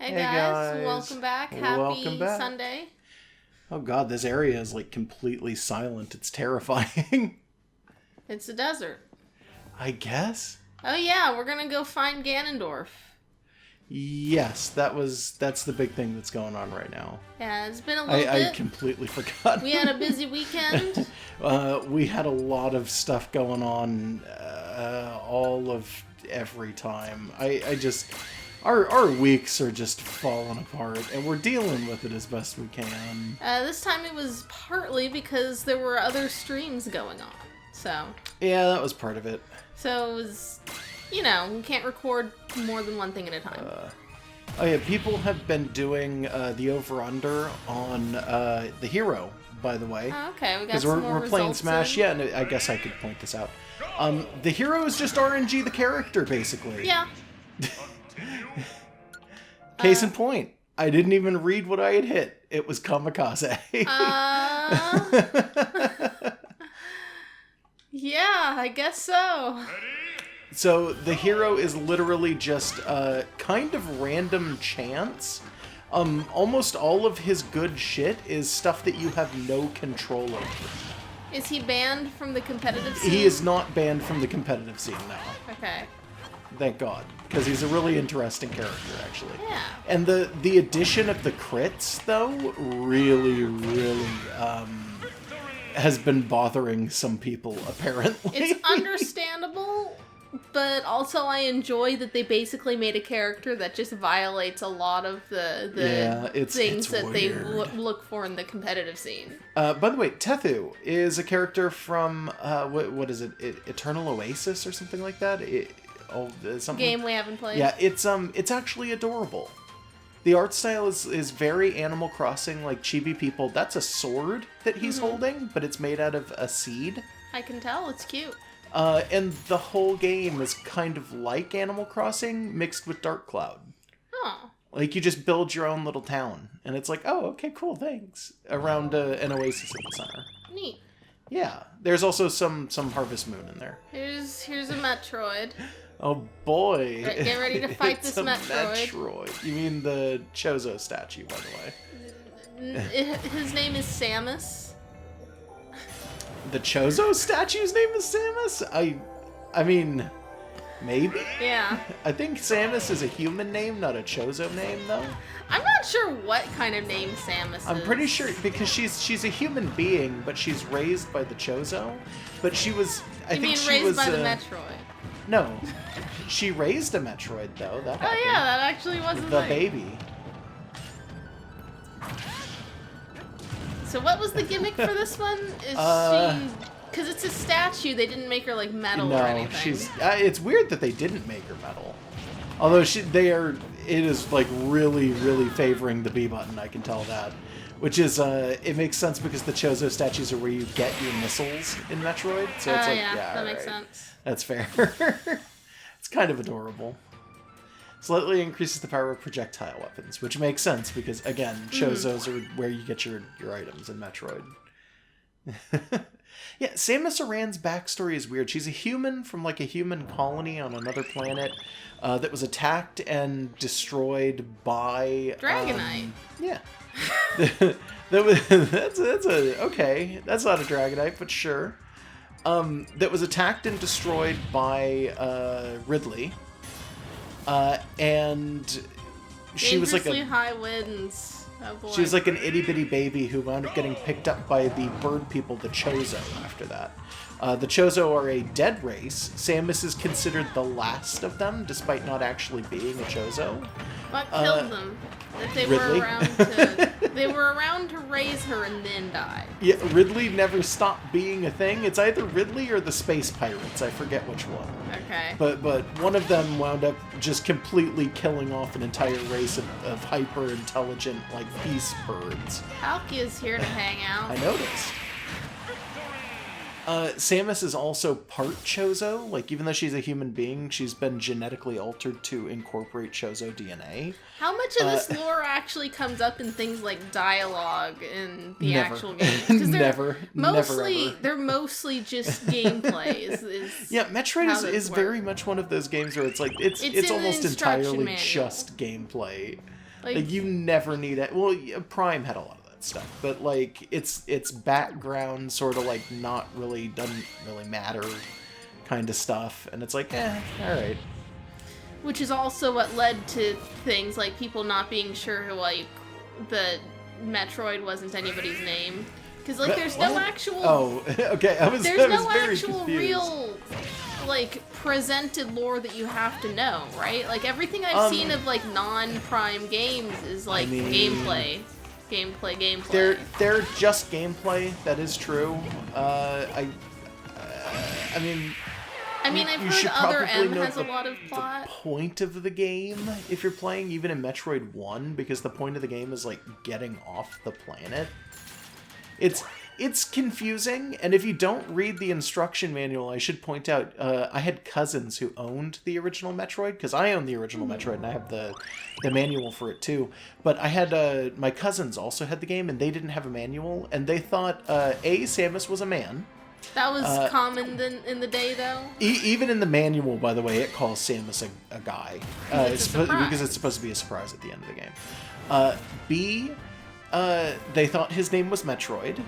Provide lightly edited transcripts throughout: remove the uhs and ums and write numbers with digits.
Hey guys, welcome back. Happy back. Sunday. Oh god, this area is like completely silent. It's terrifying. It's a desert. I guess? Oh yeah, we're gonna go find Ganondorf. Yes, that's the big thing that's going on right now. Yeah, it's been a little bit. I completely forgot. We had a busy weekend. We had a lot of stuff going on all of every time. I just... Our weeks are just falling apart, and we're dealing with it as best we can. This time it was partly because there were other streams going on, so... Yeah, that was part of it. So it was... You know, we can't record more than one thing at a time. Oh yeah, people have been doing the over-under on the hero, by the way. Oh, okay, we got because we're playing Smash. Yeah, and I guess I could point this out. The hero is just RNG the character, basically. Yeah. Case in point, I didn't even read what I had hit. It was Kamikaze. Yeah, I guess so. So the hero is literally just kind of random chance. Almost all of his good shit is stuff that you have no control over. Is he banned from the competitive scene? He is not banned from the competitive scene now. Okay. Thank God, because he's a really interesting character, actually. Yeah. And the addition of the crits, though, really has been bothering some people, apparently. It's understandable, but also I enjoy that they basically made a character that just violates a lot of the things that they look for in the competitive scene. By the way, Tethu is a character from, what is it, Eternal Oasis or something like that? Something. Game we haven't played. Yeah, it's actually adorable. The art style is very Animal Crossing, like chibi people. That's a sword that he's holding, but it's made out of a seed. I can tell, it's cute. And the whole game is kind of like Animal Crossing mixed with Dark Cloud. Oh. Like, you just build your own little town, and it's like, oh, okay, cool, thanks. Around an oasis in the center. Neat. Yeah, there's also some Harvest Moon in there. Here's a Metroid. Oh boy. Get ready to fight this Metroid. Metroid. You mean the Chozo statue, by the way. His name is Samus. The Chozo statue's name is Samus? I mean, maybe? Yeah. I think Samus is a human name, not a Chozo name, though. I'm not sure what kind of name Samus is. I'm pretty sure, because she's a human being, but she's raised by the Chozo. But she was... You mean raised by the Metroid? No. She raised a Metroid, though. That happened. Oh yeah, that actually wasn't the baby. So what was the gimmick for this one? Is she... Because it's a statue, they didn't make her, like, metal or anything. No, she's... it's weird that they didn't make her metal. Although it is, like, really, really favoring the B button, I can tell that. Which is, it makes sense because the Chozo statues are where you get your missiles in Metroid. So it's like, yeah, that right. makes sense. That's fair. It's kind of adorable. Slightly increases the power of projectile weapons, which makes sense because, again, Chozos are where you get your items in Metroid. Yeah, Samus Aran's backstory is weird. She's a human from, like, a human colony on another planet that was attacked and destroyed by... Dragonite. Yeah. That's okay. That's not a Dragonite, but sure. That was attacked and destroyed by Ridley. And she was like a high winds. Oh boy. She was like an itty bitty baby who wound up getting picked up by the bird people, the Chozo, after that. The Chozo are a dead race. Samus is considered the last of them, despite not actually being a Chozo. What killed them? That they Ridley? they were around to raise her and then die. Yeah, Ridley never stopped being a thing. It's either Ridley or the Space Pirates. I forget which one. Okay. But one of them wound up just completely killing off an entire race of hyper-intelligent, like, peace birds. Palkia's here to hang out. I noticed. Samus is also part Chozo. Like, even though she's a human being, she's been genetically altered to incorporate Chozo DNA. How much of this lore actually comes up in things like dialogue in the actual game? Never. They're mostly just gameplay. Yeah, Metroid is very much one of those games where it's like, it's almost entirely just gameplay. Like you never need it. Well, Prime had a lot of that stuff, but like it's background sort of like not really, doesn't really matter kind of stuff, and it's like, all right. Which is also what led to things like people not being sure who, like, the Metroid wasn't anybody's name. Because, like, there's no actual... Oh, okay, I was There's very no actual confused. Real, like, presented lore that you have to know, right? Like, everything I've seen of, like, non-Prime games is, like, gameplay. Gameplay. They're just gameplay, that is true. I mean, I've heard Other M has a lot of plot. The point of the game, if you're playing even in Metroid 1, because the point of the game is, like, getting off the planet. It's confusing, and if you don't read the instruction manual, I should point out, I had cousins who owned the original Metroid, because I own the original Metroid, and I have the manual for it too. But I had, my cousins also had the game, and they didn't have a manual, and they thought, Samus was a man. That was common in the day, though? Even in the manual, by the way, it calls Samus a guy. Because it's supposed to be a surprise at the end of the game. B, they thought his name was Metroid.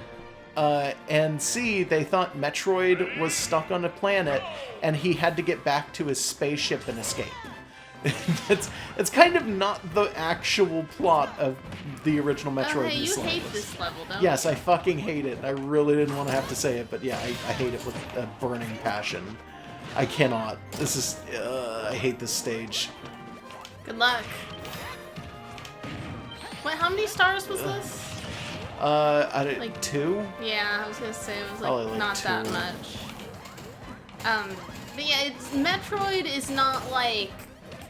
And C, they thought Metroid was stuck on a planet, and he had to get back to his spaceship and escape. It's kind of not the actual plot of the original Metroid. You hate this level, don't you? Yes, I fucking hate it. I really didn't want to have to say it, but yeah, I hate it with a burning passion. I cannot. This is... I hate this stage. Good luck. Wait, how many stars was this? Like 2? Yeah, I was gonna say it was like not 2. that much. But yeah, Metroid is not like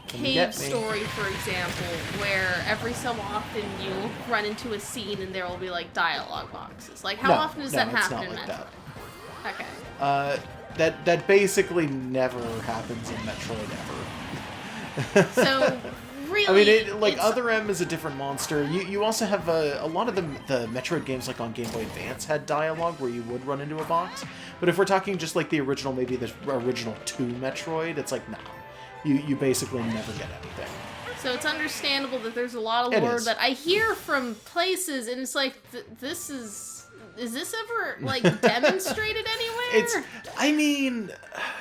Cave Story, for example, where every so often you run into a scene and there will be like dialogue boxes. Like, how often does that happen in Metroid? Okay. That basically never happens in Metroid ever. So, really, I mean, Other M is a different monster. You also have a lot of the Metroid games, like on Game Boy Advance, had dialogue where you would run into a box. But if we're talking just like the original, maybe the original 2 Metroid, it's like, nah. You basically never get anything. So it's understandable that there's a lot of lore that I hear from places, and it's like, this is this ever, like, demonstrated anywhere? I mean,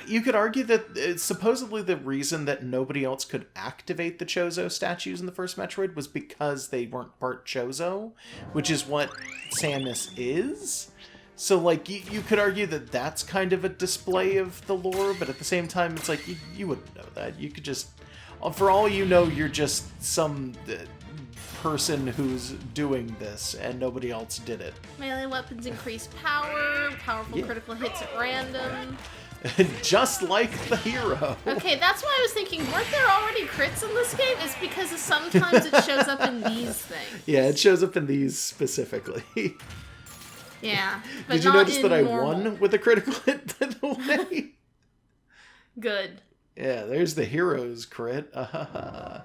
you could argue that it's supposedly the reason that nobody else could activate the Chozo statues in the first Metroid was because they weren't part Chozo, which is what Samus is. So, like, you could argue that that's kind of a display of the lore, but at the same time, it's like, you wouldn't know that. You could just... For all you know, you're just some person who's doing this, and nobody else did it. Melee weapons increase power, powerful critical hits at random. Just like the hero. Okay, that's why I was thinking, weren't there already crits in this game? It's because sometimes it shows up in these things. Yeah, it shows up in these specifically. Yeah, but did you notice that I won with a critical hit way? Good. Yeah, there's the hero's crit. Oh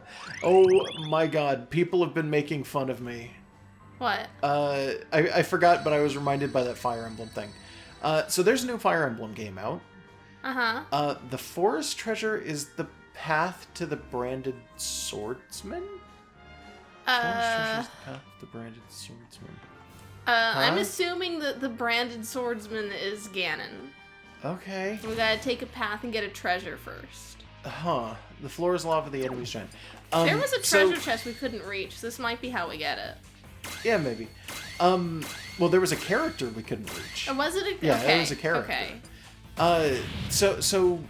my god, people have been making fun of me. What? I forgot, but I was reminded by that Fire Emblem thing. So there's a new Fire Emblem game out. Uh-huh. The forest treasure is the path to the branded swordsman? Forest treasure is the path to the branded swordsman. I'm assuming that the branded swordsman is Ganon. Okay. We gotta take a path and get a treasure first. Huh. The floor is lava, the enemy's giant. There was a treasure chest we couldn't reach. This might be how we get it. Yeah, maybe. Well, there was a character we couldn't reach. Was it a... Yeah, okay. it was a character. Okay. So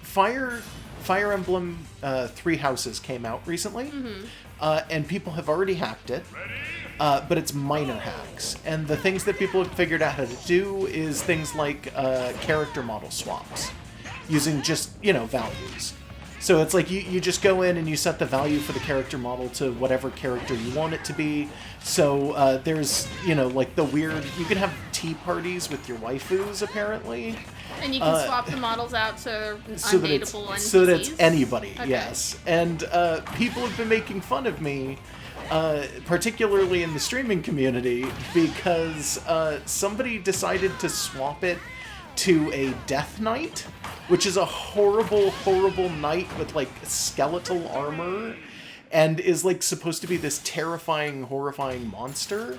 Fire Emblem 3 Houses came out recently, and people have already hacked it. But it's minor hacks. And the things that people have figured out how to do is things like character model swaps, using just, values. So it's like you just go in and you set the value for the character model to whatever character you want it to be. So there's, like the weird... You can have tea parties with your waifus, apparently. And you can swap the models out so they're undateable NPCs? So that it's anybody, okay. Yes. And people have been making fun of me, particularly in the streaming community, because somebody decided to swap it to a Death Knight, which is a horrible, horrible knight with, like, skeletal armor. and is like supposed to be this terrifying, horrifying monster.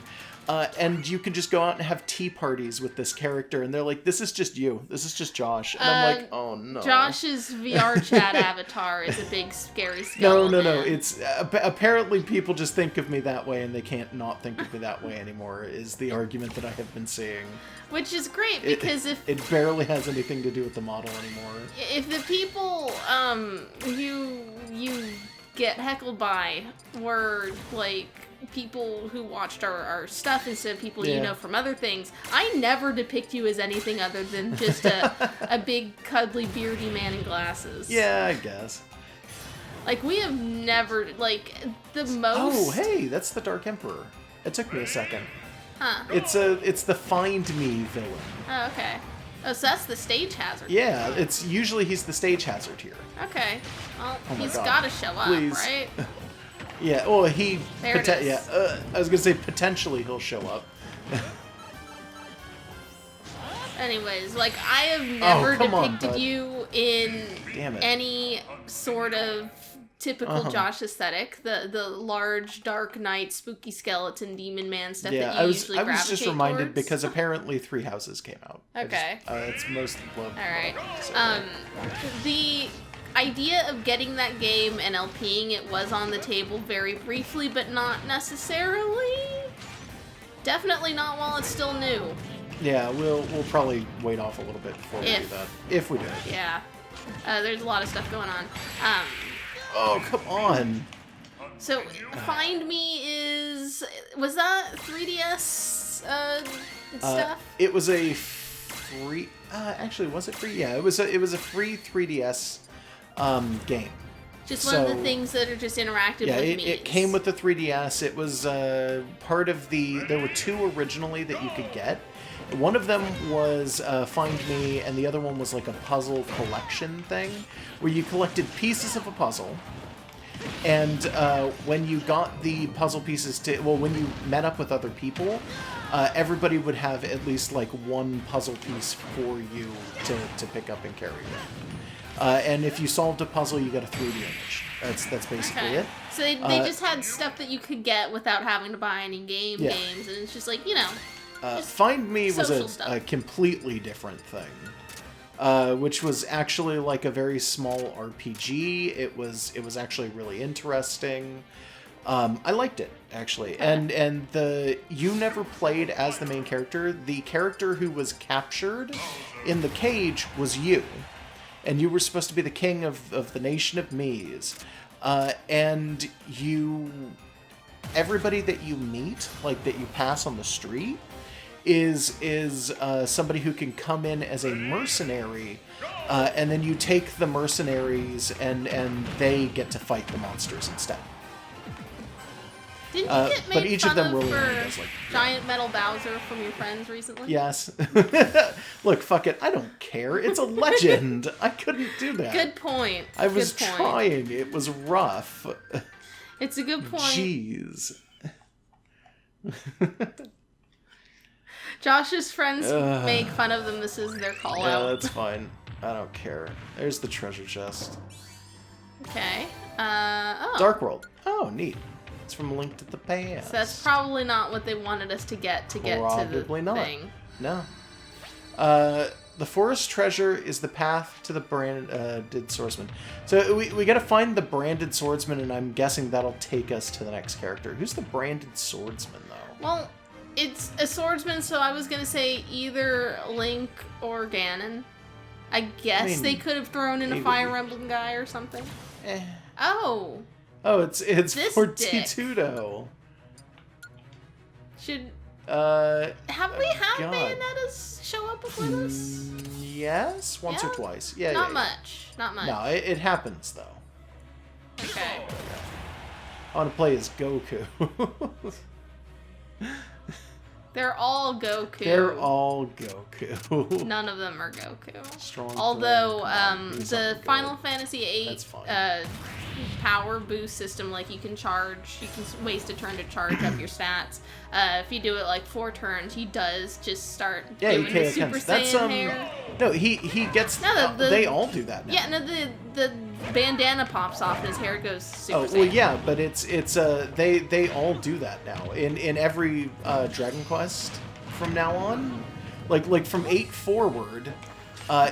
And you can just go out and have tea parties with this character, and they're like, "This is just you. This is just Josh." And I'm like, "Oh no." Josh's VR chat avatar is a big scary skeleton. No. It's apparently people just think of me that way, and they can't not think of me that way anymore. Is the argument that I have been seeing. Which is great because it barely has anything to do with the model anymore. If the people you get heckled by were like people who watched our stuff instead of people you know from other things, I never depict you as anything other than just a big cuddly beardy man in glasses. Yeah, I guess. Like, we have never, like, the most... Oh, hey, that's the Dark Emperor. It took me a second. Huh. It's the Find Me villain. Oh, okay. Oh, so that's the stage hazard. Yeah, it's usually he's the stage hazard here. Okay. Well, he's God. got to show up, right? Yeah, well, he... There it is. Yeah, I was going to say potentially he'll show up. Anyways, like, I have never depicted you in any sort of typical Josh aesthetic. The large, dark knight, spooky skeleton, demon man stuff that you usually gravitate I was just reminded towards. because apparently 3 Houses came out. Okay. It's most... Well, alright. So, the idea of getting that game and LPing it was on the table very briefly, but not necessarily. Definitely not while it's still new. Yeah, we'll probably wait off a little bit before we do that. If we do. Yeah. There's a lot of stuff going on. Oh, come on. So, Find Me is... Was that 3DS stuff? It was a free... actually, was it free? Yeah, it was a free 3DS game. Just one of the things that are just interactive with me. Yeah, it came with the 3DS. It was part of the... There were 2 originally that you could get. One of them was Find Me, and the other one was like a puzzle collection thing, where you collected pieces of a puzzle, and when you got the puzzle pieces when you met up with other people, everybody would have at least like one puzzle piece for you to pick up and carry around. And if you solved a puzzle, you got a 3D image. That's basically it. So they just had stuff that you could get without having to buy any games, and it's just like, you know... Find Me was a completely different thing, which was actually like a very small RPG. It was actually really interesting. I liked it, actually. And you never played as the main character. The character who was captured in the cage was you. And you were supposed to be the king of the nation of Mies. And everybody that you meet, like that you pass on the street, is somebody who can come in as a mercenary, and then you take the mercenaries and they get to fight the monsters instead. Didn't you get made fun of really for Giant Metal Bowser from your friends recently? Yes. Look, fuck it. I don't care. It's a legend. I couldn't do that. Good point. I was trying. It was rough. It's a good point. Jeez. Josh's friends make fun of them. This is their call out. Yeah, that's fine. I don't care. There's the treasure chest. Okay. Dark World. Oh, neat. It's from A Link to the Past. So that's probably not what they wanted us to get to the thing. No. The forest treasure is the path to the branded swordsman. So we gotta find the branded swordsman, and I'm guessing that'll take us to the next character. Who's the branded swordsman, though? Well, it's a swordsman, so I was gonna say either Link or Ganon. I guess they could have thrown in a Fire Emblem guy or something. Oh, it's Fortitudo. Should have we had Bayonetta's show up with us? Yes, once or twice. Yeah, not much. No, it happens though. Okay. I want to play as Goku. They're all Goku. None of them are Goku. Strong. Although the Final Fantasy VIII power boost system. Like you can waste a turn to charge up your stats. If you do it like 4 turns, he does just start doing the Super Saiyan hair. No, he gets. No, they all do that now. Yeah, no, the bandana pops off and his hair goes Super Saiyan. Well, yeah, but it's they all do that now in every Dragon Quest from now on, like from 8 forward.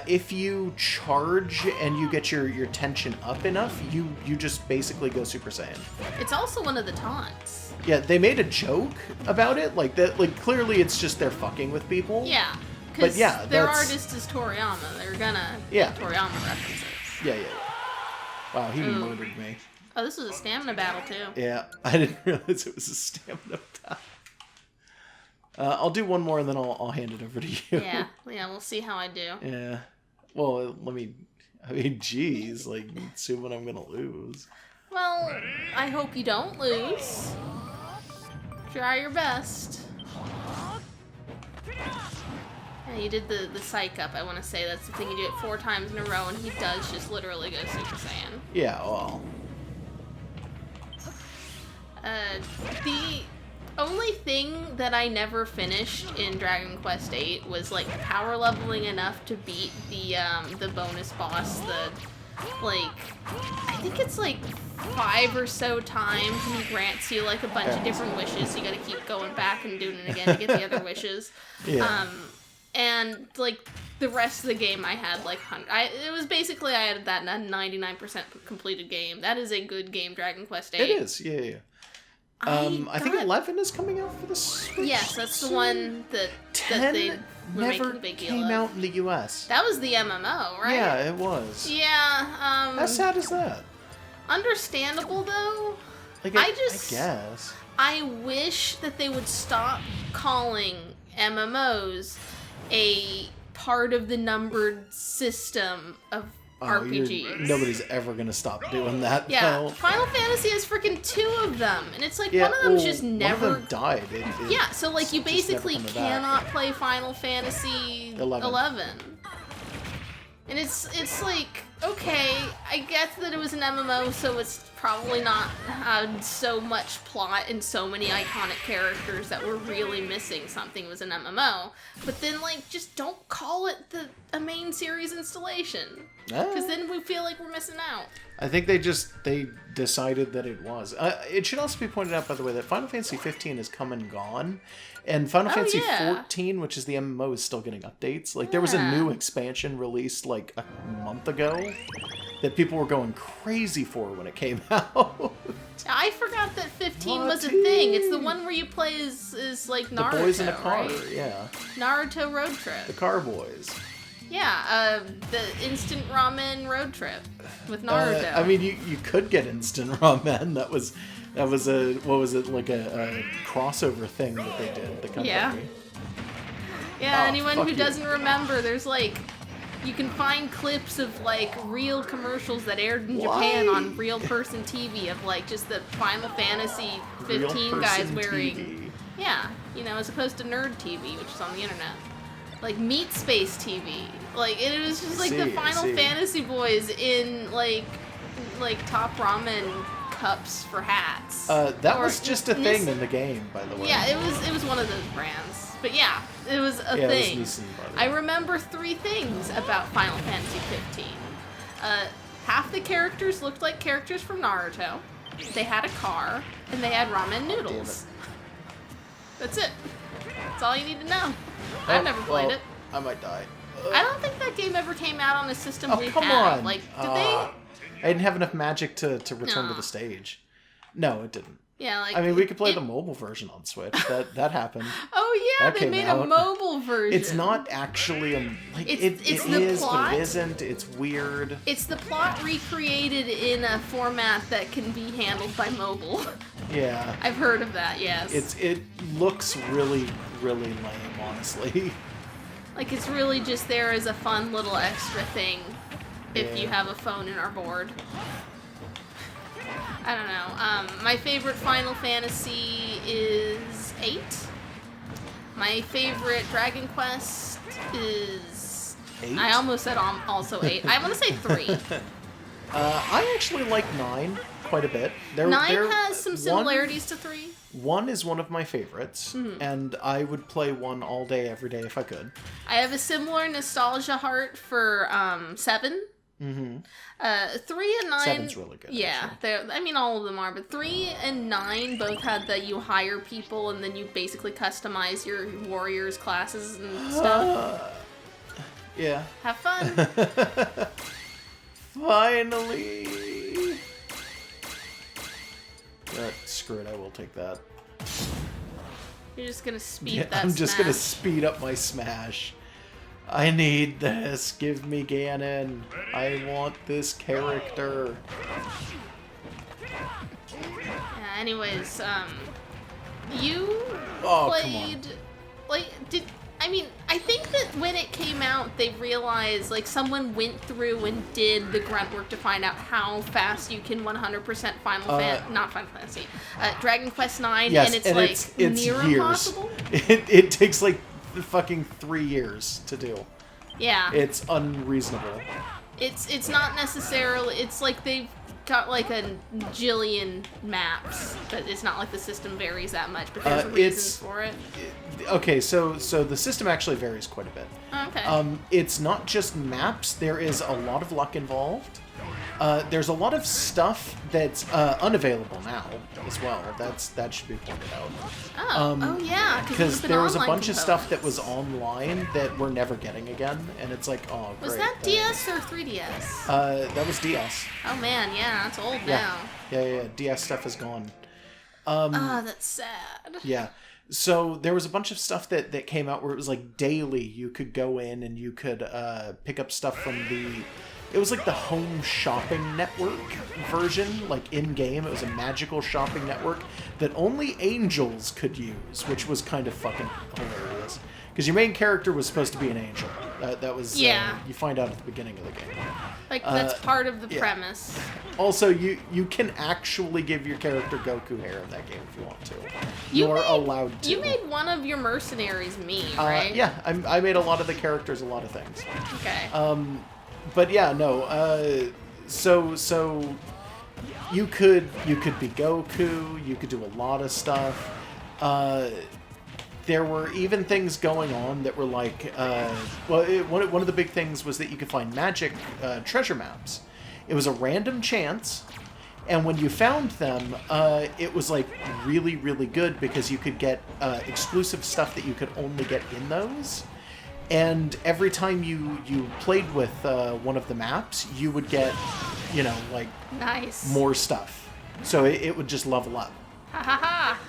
If you charge and you get your tension up enough, you just basically go Super Saiyan. It's also one of the taunts. Yeah, they made a joke about it, like that. Like clearly, it's just they're fucking with people. Yeah, because their artist is Toriyama. They're gonna get Toriyama references. Yeah. Wow, he murdered me. Oh, this was a stamina battle too. Yeah, I didn't realize it was a stamina battle. I'll do one more and then I'll hand it over to you. Yeah, we'll see how I do. Yeah. Well, geez, like, assuming I'm gonna lose. Well, I hope you don't lose. Try your best. Yeah, you did the psych up, I want to say. That's the thing, you do it 4 times in a row and he does just literally go Super Saiyan. Yeah, well. The only thing that I never finished in Dragon Quest VIII was like power leveling enough to beat the bonus boss. I think it's like 5 or so times, and he grants you like a bunch of different wishes. So you got to keep going back and doing it again to get the other wishes. Yeah. And like the rest of the game, I had like I had that 99% completed game. That is a good game, Dragon Quest VIII. It is, yeah. I think 11 is coming out for the Switch. Yes, that's the one that 10 they were never making a big deal came of. out in the US. That was the MMO, right? Yeah, it was. Yeah. How sad is that? Understandable though. Like, I guess. I wish that they would stop calling MMOs a part of the numbered system of RPGs. Nobody's ever gonna stop doing that. Yeah, though. Final Fantasy has freaking 2 of them, and it's like one of them's just never. One of them died. Yeah, so like you basically cannot play Final Fantasy 11. And it's like, okay, I get that it was an MMO, so it's probably not so much plot and so many iconic characters that we're really missing something was an MMO. But then, like, just don't call it a main series installation. Because then we feel like we're missing out. I think they decided that it was. It should also be pointed out, by the way, that Final Fantasy 15 has come and gone. And Final Fantasy 14, which is the MMO, is still getting updates. Like, there was a new expansion released, like, a month ago that people were going crazy for when it came out. I forgot that 15 was a thing. It's the one where you play as like, Naruto, the boys in a car, right? Yeah. Naruto Road Trip. The car boys. Yeah, the instant ramen road trip with Naruto. I mean, you could get instant ramen. That was a, what was it, like a crossover thing that they did. The company. Yeah, anyone who doesn't remember, there's like, you can find clips of like real commercials that aired in Japan on real person TV of like just the Final Fantasy 15 guys wearing TV. Yeah, as opposed to Nerd TV, which is on the internet. Like Meat Space TV. Like it was just like the Final Fantasy boys in like top ramen cups for hats. That was just a thing in the game, by the way. Yeah, it was one of those brands. But yeah, it was a thing. It was Nissan, by the way. I remember 3 things about Final Fantasy 15. Half the characters looked like characters from Naruto. They had a car, and they had ramen noodles. That's it. That's all you need to know. I've never played it. I might die. I don't think that game ever came out on a system we come had. on. Like, did they? I didn't have enough magic to return to the stage. No, it didn't. Yeah, like, I mean, we could play the mobile version on Switch. That happened. Oh yeah, they made a mobile version. It's not actually a like it is, plot, but it isn't. It's weird. It's the plot recreated in a format that can be handled by mobile. Yeah, I've heard of that. Yes. It looks really lame, honestly. Like it's really just there as a fun little extra thing if you have a phone in our board. I don't know. My favorite Final Fantasy is 8. My favorite Dragon Quest is... 8? I almost said also 8. I want to say 3. I actually like 9 quite a bit. 9 has some similarities to 3. 1 is one of my favorites, and I would play 1 all day, every day if I could. I have a similar nostalgia heart for 7. 3 and 9. 7's really good. Yeah, I mean all of them are, but 3 and 9 both had that you hire people and then you basically customize your warriors' classes and stuff. Yeah. Have fun. Finally. Screw it, I will take that. You're just gonna speed that I'm just smash. gonna speed up my smash. I need this. Give me Ganon. I want this character. Yeah, anyways, you played, like, I think that when it came out, they realized, like, someone went through and did the grunt work to find out how fast you can 100% Dragon Quest 9, yes, and it's near years. Impossible. It takes, like, fucking 3 years to do. Yeah. It's unreasonable. It's not necessarily, it's like they've got like a jillion maps, but it's not like the system varies that much, but there's reasons for it. Okay, so the system actually varies quite a bit. Okay. It's not just maps, there is a lot of luck involved. There's a lot of stuff that's unavailable now as well. That should be pointed out. Oh yeah, because there was a bunch of stuff that was online that we're never getting again, and it's like, oh, great. Was that DS or 3DS? That was DS. Oh man, yeah, that's old now. Yeah. DS stuff is gone. That's sad. Yeah. So there was a bunch of stuff that came out where it was like daily. You could go in and you could pick up stuff from the. It was like the home shopping network version, like in-game. It was a magical shopping network that only angels could use, which was kind of fucking hilarious. Because your main character was supposed to be an angel. That was, you find out at the beginning of the game. Like, that's part of the premise. Also, you can actually give your character Goku hair in that game if you want to. You're allowed to. You made one of your mercenaries me, right? Yeah, I made a lot of the characters a lot of things. Okay. But yeah, no. So you could be Goku. You could do a lot of stuff. There were even things going on that were like, one of the big things was that you could find magic treasure maps. It was a random chance, and when you found them, it was like really, really good because you could get exclusive stuff that you could only get in those. And every time you played with one of the maps, you would get, like more stuff. So it would just level up. Ha ha ha!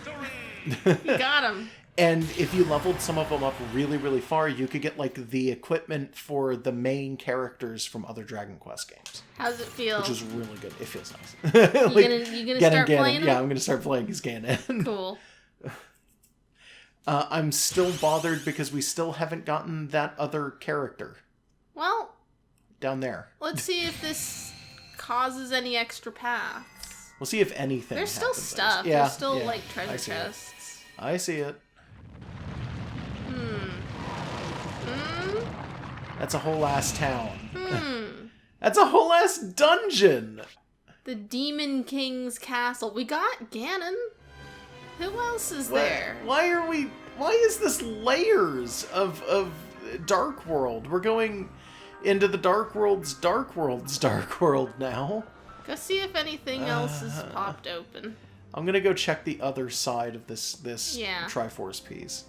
You got him. And if you leveled some of them up really, really far, you could get like the equipment for the main characters from other Dragon Quest games. How's it feel? Which is really good. It feels nice. You gonna start playing him? Yeah, I'm gonna start playing as Ganon. Cool. I'm still bothered because we still haven't gotten that other character. Well, down there. Let's see if this causes any extra paths. We'll see if anything. There's still stuff. Yeah, There's still like treasure chests. I see it. That's a whole ass town. That's a whole ass dungeon. The Demon King's castle. We got Ganon. Who else is there? Why is this layers of Dark World? We're going into the Dark World now. Go see if anything else is popped open. I'm gonna go check the other side of this Triforce piece.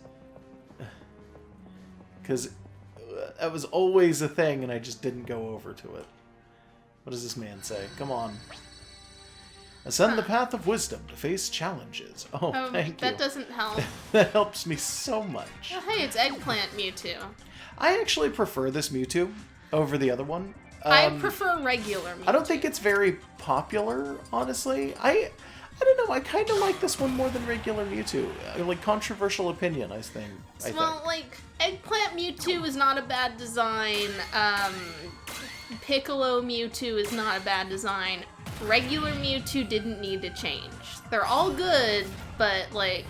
Because that was always a thing and I just didn't go over to it. What does this man say? Come on. Ascend the path of wisdom to face challenges. Oh, thank you. That doesn't help. That helps me so much. Oh, hey, it's Eggplant Mewtwo. I actually prefer this Mewtwo over the other one. I prefer regular Mewtwo. I don't think it's very popular, honestly. I don't know. I kind of like this one more than regular Mewtwo. Like, controversial opinion, I think. Well, like, Eggplant Mewtwo is not a bad design. Piccolo Mewtwo is not a bad design. Regular Mewtwo didn't need to change. They're all good, but like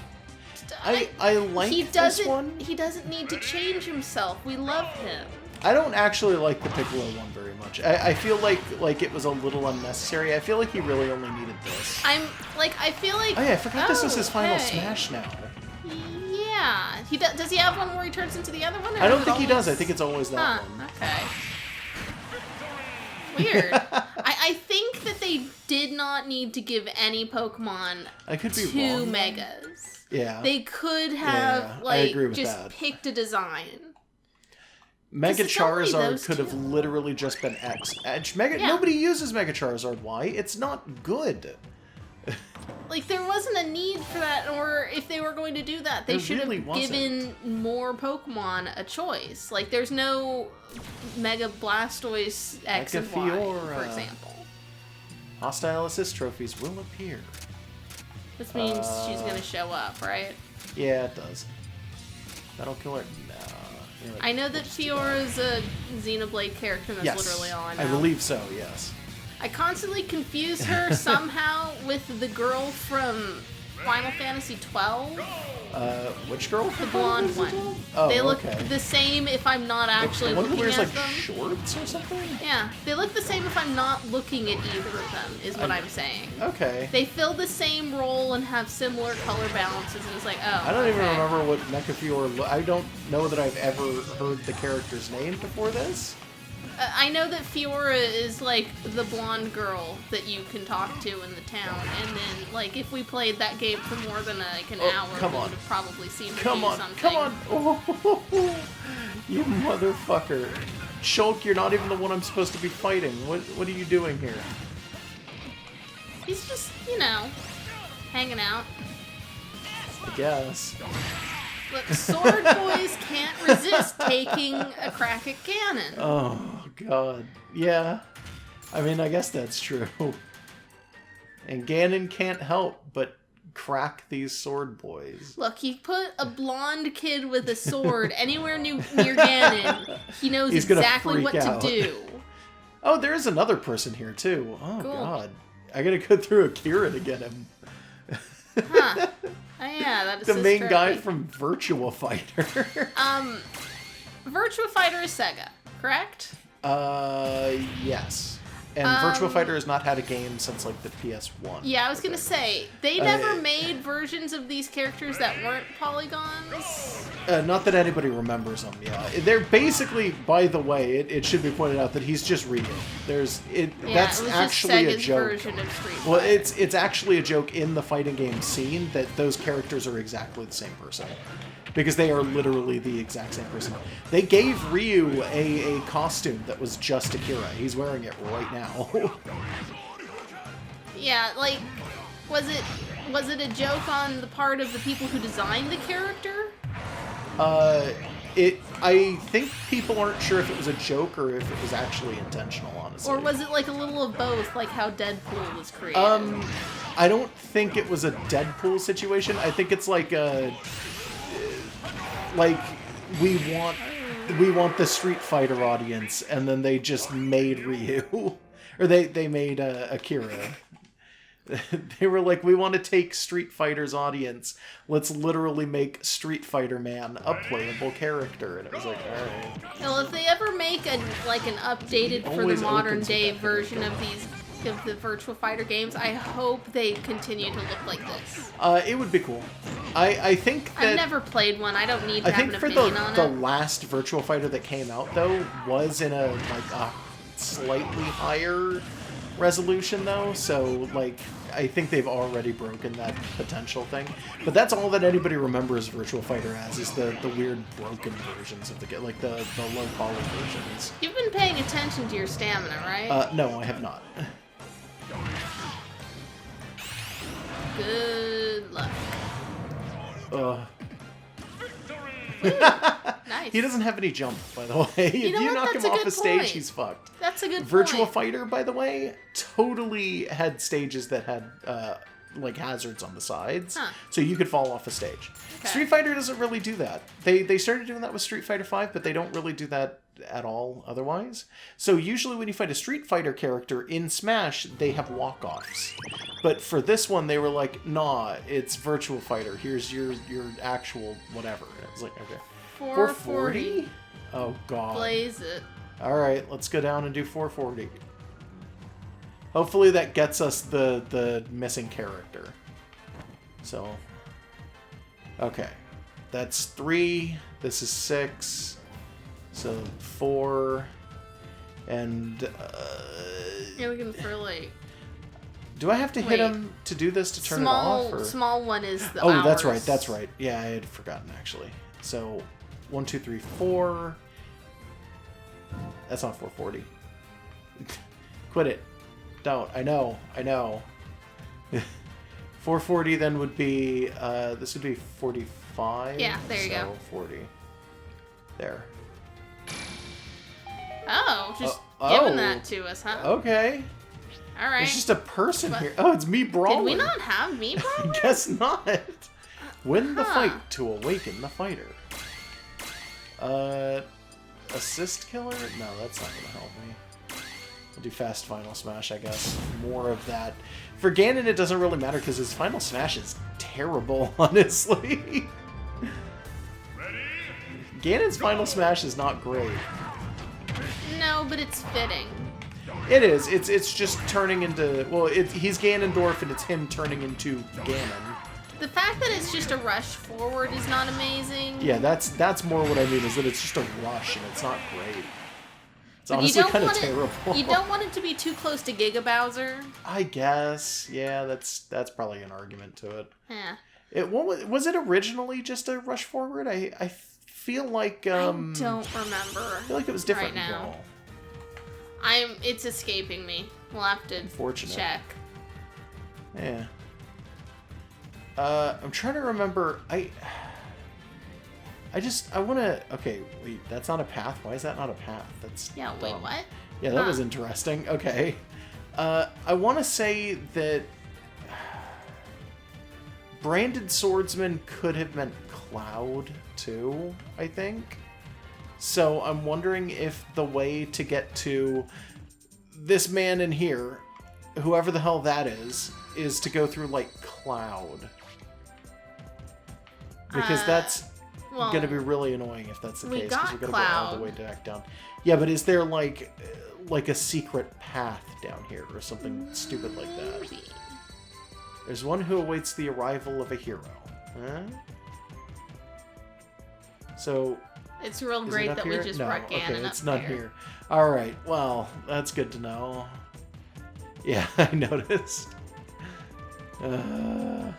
I like this one. He doesn't need to change himself. We love him. I don't actually like the Piccolo one very much. I feel like it was a little unnecessary. I feel like he really only needed this. I feel like... Oh yeah, I forgot this was his final Smash now. Yeah. Does he have one where he turns into the other one? I don't think he does. I think it's always that one. Okay. Weird. I think that they did not need to give any Pokemon two Megas. Yeah. They could have, just picked a design. Mega Charizard could have literally just been X. Nobody uses Mega Charizard. Why? It's not good. Like, there wasn't a need for that, or if they were going to do that, they should have given more Pokemon a choice. Like, there's no Mega Blastoise X and Y, for example. Hostile assist trophies will appear. This means she's going to show up, right? Yeah, it does. Metal Killer? No. I know that Fiora's a Xenoblade character, and that's literally all I know. I believe so, yes. I constantly confuse her somehow with the girl from Final Fantasy XII. Which girl? The blonde one. Oh, they look the same if I'm not actually looking at them. Wears, like, shorts or something? Yeah, they look the same if I'm not looking at either of them, is what I'm saying. Okay. They fill the same role and have similar color balances, and it's like, oh, I don't even remember what Mecha Fiora... I don't know that I've ever heard the character's name before this. I know that Fiora is, like, the blonde girl that you can talk to in the town, and then, like, if we played that game for more than, like, an hour, we would have probably seen her do something. Come on! Oh, you motherfucker. Shulk, you're not even the one I'm supposed to be fighting. What are you doing here? He's just, you know, hanging out. I guess. Look, sword boys can't resist taking a crack at Ganon. Oh, God. Yeah. I mean, I guess that's true. And Ganon can't help but crack these sword boys. Look, you put a blonde kid with a sword anywhere near Ganon, he knows exactly what to do. Oh, there is another person here, too. Oh, cool. God. I gotta go through Akira to get him. Huh. Oh, yeah, that is the main guy from Virtua Fighter. Virtua Fighter is Sega, correct? Yes. And Virtua Fighter has not had a game since, like, the PS1. Yeah, I was gonna say, they never made versions of these characters that weren't polygons? Not that anybody remembers them, yeah. They're basically, by the way, it should be pointed out that he's just Ryu. That's actually a joke. Version of Street Fighter. Well, it's actually a joke in the fighting game scene that those characters are exactly the same person. Because they are literally the exact same person. They gave Ryu a costume that was just Akira. He's wearing it right now. Yeah, like, was it a joke on the part of the people who designed the character? I think people aren't sure if it was a joke or if it was actually intentional, honestly. Or was it like a little of both, like how Deadpool was created? I don't think it was a Deadpool situation. I think it's like a... Like, we want the Street Fighter audience, and then they just made Ryu. Or they made Akira. They were like, we want to take Street Fighter's audience. Let's literally make Street Fighter Man a playable character. And it was like, alright. Well, if they ever make an updated for the modern day version of the Virtua Fighter games, I hope they continue to look like this. It would be cool. I think that... I've never played one. I don't need to have an opinion on it. I think for the last Virtua Fighter that came out, though, was in a slightly higher resolution, though. So, like, I think they've already broken that potential thing. But that's all that anybody remembers Virtua Fighter as, is the weird broken versions of the game, like the low-poly versions. You've been paying attention to your stamina, right? No, I have not. Good luck. Nice. He doesn't have any jump, by the way. If you knock him off a stage, he's fucked. That's a good point. Virtua Fighter, by the way, totally had stages that had like hazards on the sides, so you could fall off a stage. Okay. Street Fighter doesn't really do that. They started doing that with Street Fighter V, but they don't really do that at all otherwise. So usually when you fight a Street Fighter character in Smash, they have walk-offs. But for this one, they were like, nah, it's Virtua Fighter. Here's your actual whatever. And it was like, okay. 440. Oh, God. Blaze it. Alright, let's go down and do 440. Hopefully that gets us the missing character. So, okay. That's 3. This is 6. So 4. And, You're looking for, like... Do I have to hit him to do this to turn it off? Or? Small one is the Oh, hours. that's right. Yeah, I had forgotten, actually. So, 1, 2, 3, 4. That's not 440. Quit it. Don't. I know. 440 then would be, this would be 45. Yeah, there you go. 40. There. Oh, just giving that to us, huh? Okay. All right. There's just a person here. Oh, it's me brawler. Did we not have me brawler? I guess not. Win the fight to awaken the fighter. Assist killer? No, that's not going to help me. We'll do fast final smash, I guess. More of that. For Ganon, it doesn't really matter because his final smash is terrible, honestly. Ganon's final smash is not great. No, but it's fitting. It is. It's just turning into... Well, he's Ganondorf, and it's him turning into Ganon. The fact that it's just a rush forward is not amazing. Yeah, that's more what I mean, is that it's just a rush, and it's not great. It's honestly kind of terrible. You don't want it to be too close to Giga Bowser. I guess. Yeah, that's probably an argument to it. Yeah. Was it originally just a rush forward? I feel like... I don't remember. I feel like it was different right now. Brawl. It's escaping me. We'll have to check. Yeah. I'm trying to remember. I want to... Okay, wait, that's not a path. Why is that not a path? That's Yeah, dumb. wait, what? Yeah, that was interesting. Okay. I want to say that Branded Swordsman could have meant Cloud, too, I think. So I'm wondering if the way to get to this man in here, whoever the hell that is to go through, like, Cloud. Because that's going to be really annoying if that's the case. Because we're going to go all the way back down. Yeah, but is there, like a secret path down here or something stupid like that? There's one who awaits the arrival of a hero. Huh? So... It's real great that we just brought Ganon up it's not here. Alright, well, that's good to know. Yeah, I noticed. I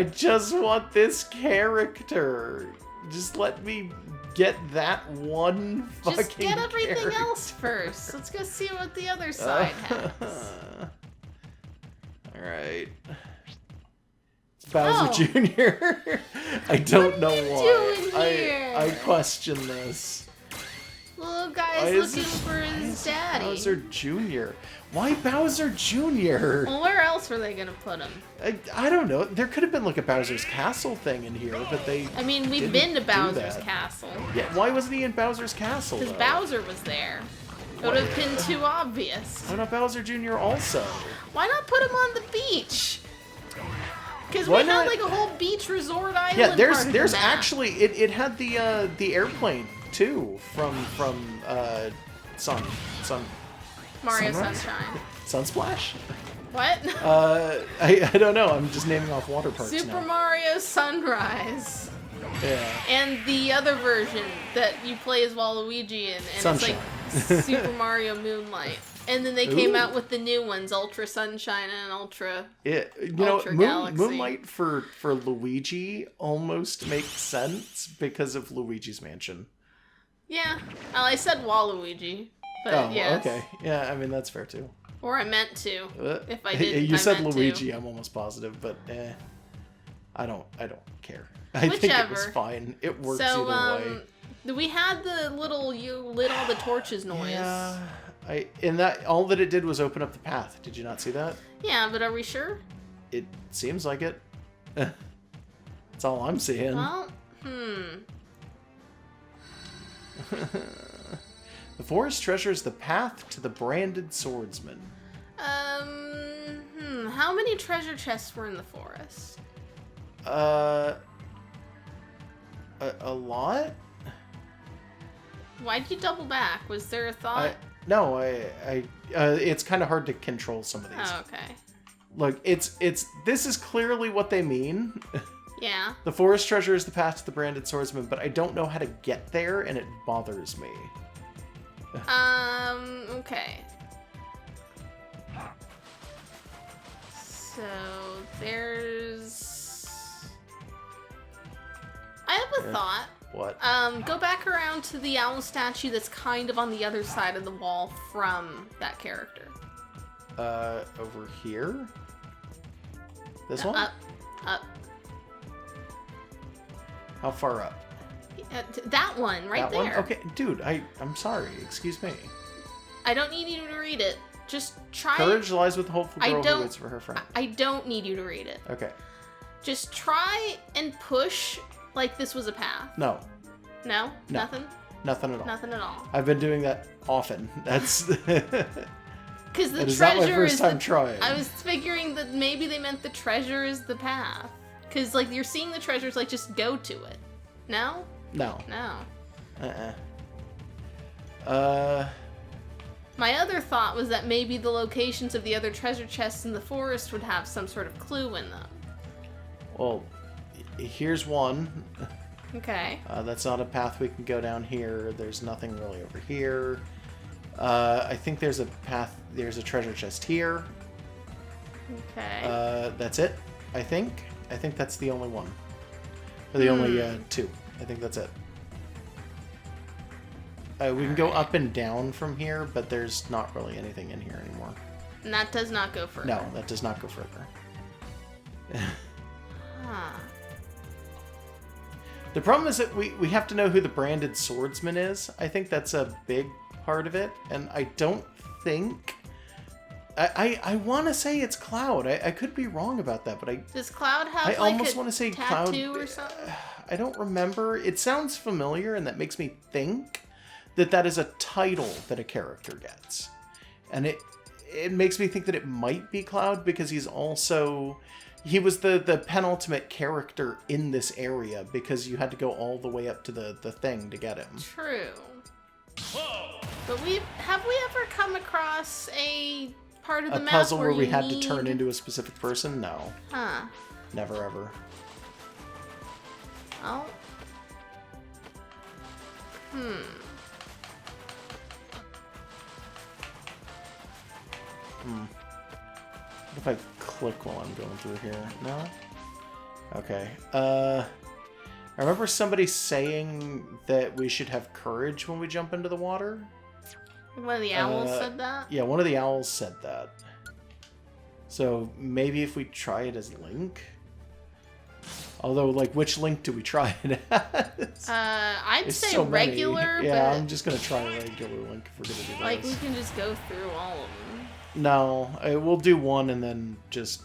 just want this character. Just let me get that one fucking Just get everything character. else first. Let's go see what the other side has. Alright. Bowser Jr. I don't know why. I question this. Little guy's looking for his daddy. Bowser Jr. Why Bowser Jr.? Well, where else were they gonna put him? I don't know. There could have been like a Bowser's Castle thing in here, but they. I mean, we've been to Bowser's Castle. Yeah. Why wasn't he in Bowser's Castle? Because Bowser was there. It would have been too obvious. Why not Bowser Jr. also? Why not put him on the beach? Because we had like a whole beach resort island. Yeah, there's actually it had the airplane too from Mario Sunrise? Sunshine. Sunsplash? What? I don't know. I'm just naming off water parks now. Super Mario Sunrise. Yeah. And the other version that you play as Waluigi and Sunshine. It's like Super Mario Moonlight. And then they came out with the new ones, Ultra Sunshine and Ultra Galaxy. Moonlight for Luigi almost makes sense because of Luigi's Mansion. Yeah. Well, I said Waluigi, but yes. Okay. Yeah, I mean, that's fair too. Or I meant to. If I didn't, you said meant Luigi, to. I'm almost positive, but I don't care. I think it was fine. It works either way. We had the little, you lit all the torches noise. Yeah. All that it did was open up the path. Did you not see that? Yeah, but are we sure? It seems like it. That's all I'm seeing. Well, The forest treasures the path to the branded swordsman. How many treasure chests were in the forest? A lot? Why'd you double back? Was there a thought? No, it's kind of hard to control some of these. Oh, okay. Look, this is clearly what they mean. Yeah. The forest treasure is the path to the branded swordsman, but I don't know how to get there, and it bothers me. Okay. So, there's... I have a thought. What? Go back around to the owl statue that's kind of on the other side of the wall from that character. Over here? This one? Up. How far up? That one, right there. One? Okay, dude, I'm sorry. Excuse me. I don't need you to read it. Just try. Courage lies with the hopeful girl who waits for her friend. I don't need you to read it. Okay. Just try and push like this was a path. No. No? Nothing? Nothing at all. Nothing at all. I've been doing that often. That's... Because the is treasure not my first is time trying. I was figuring that maybe they meant the treasure is the path. Because, like, you're seeing the treasures, like, just go to it. No? No. No. My other thought was that maybe the locations of the other treasure chests in the forest would have some sort of clue in them. Well, here's one. Okay. That's not a path we can go down here. There's nothing really over here. I think there's a path. There's a treasure chest here. Okay. That's it, I think. I think that's the only one. Or the only two. I think that's it. We can go up and down from here, but there's not really anything in here anymore. And that does not go further. No, that does not go further. Huh. The problem is that we have to know who the branded swordsman is. I think that's a big part of it, and I don't think... I want to say it's Cloud. I could be wrong about that, but Does Cloud have, I like, almost a want to say tattoo Cloud, or something? I don't remember. It sounds familiar, and that makes me think that is a title that a character gets. And it makes me think that it might be Cloud, because he's also... He was the penultimate character in this area, because you had to go all the way up to the thing to get him. True. But have we ever come across a part of the map puzzle where we had need... to turn into a specific person? No. Huh. Never ever. Oh. What if I click while I'm going through here? No? Okay. I remember somebody saying that we should have courage when we jump into the water. One of the owls said that? Yeah, one of the owls said that. So maybe if we try it as Link? Although, like, which Link do we try it as? I'd say so regular, yeah, but... I'm just gonna try regular Link if we're gonna do this. Like, we can just go through all of them. No, we'll do one and then just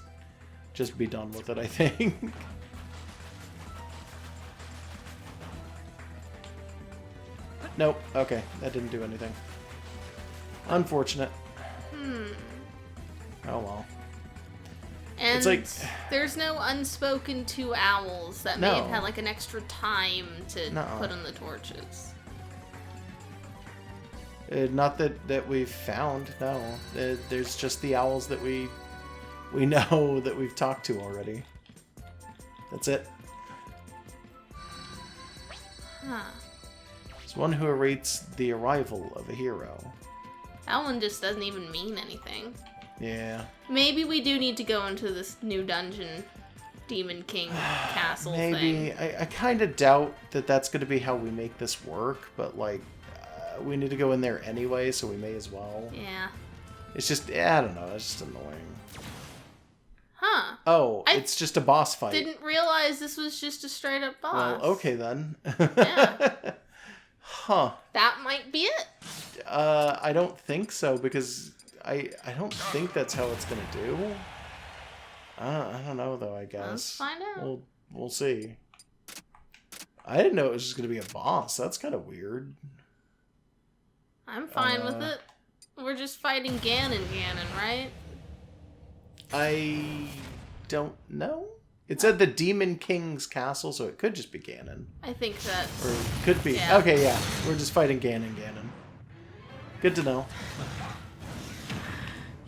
be done with it, I think. Nope. Okay, that didn't do anything. Unfortunate. Oh well. And it's like, there's no unspoken two owls that may have had like an extra time to put on the torches. Not that we've found, no. There's just the owls that we know that we've talked to already. That's it. Huh. It's one who awaits the arrival of a hero. That one just doesn't even mean anything. Yeah. Maybe we do need to go into this new dungeon, Demon King castle Maybe. thing. I kind of doubt that that's going to be how we make this work, but like, we need to go in there anyway, so we may as well. Yeah. It's just, I don't know, it's just annoying. Huh. Oh, it's just a boss fight. Didn't realize this was just a straight up boss. Well, okay then. Yeah. Huh. That might be it. I don't think so, because I don't think that's how it's gonna do. I don't know though, I guess. Let's find out. We'll see. I didn't know it was just gonna be a boss. That's kind of weird. I'm fine with it. We're just fighting Ganon, right? I don't know. It said the Demon King's castle, so it could just be Ganon. I think that... Or it could be. Yeah. Okay, yeah. We're just fighting Ganon. Good to know.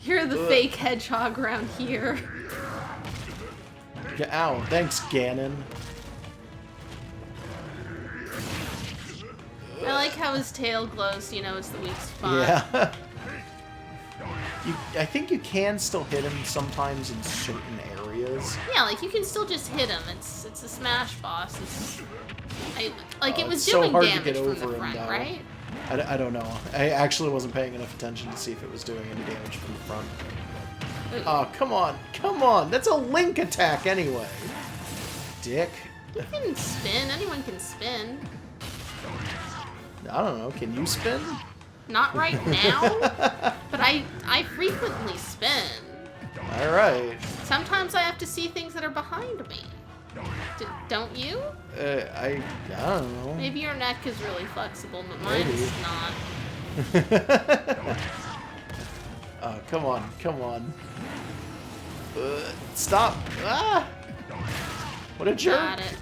You're the fake hedgehog around here. Yeah, ow. Thanks, Ganon. I like how his tail glows, so you know it's the weak spot. Yeah. I think you can still hit him sometimes in certain areas. Yeah, like you can still just hit him. It's a smash boss. It was so doing hard to damage get from over the him, front, though. right? I don't know. I actually wasn't paying enough attention to see if it was doing any damage from the front. Ooh. Oh, come on. Come on. That's a Link attack anyway. Dick. You can spin. Anyone can spin. I don't know. Can you spin? Not right now, but I frequently spin. All right. Sometimes I have to see things that are behind me. Don't you? I don't know. Maybe your neck is really flexible, but mine's not. Oh, come on. Come on. Stop. Ah! What a jerk. Got it.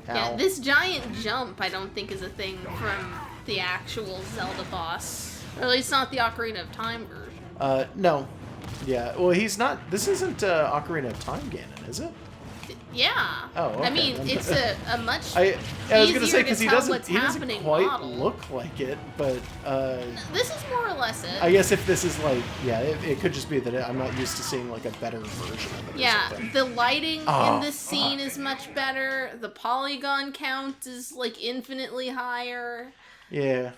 Ow. Yeah, this giant jump I don't think is a thing from the actual Zelda boss. Or at least not the Ocarina of Time version. No. Yeah, well, he's not... This isn't Ocarina of Time Ganon, is it? Yeah. Oh, okay. I mean, it's a much I was going to say, because he doesn't quite model. look like it, but... This is more or less it. I guess if this is like... Yeah, it could just be that I'm not used to seeing like a better version of it. Yeah, the lighting Oh, in this scene is much better. The polygon count is like infinitely higher. Yeah.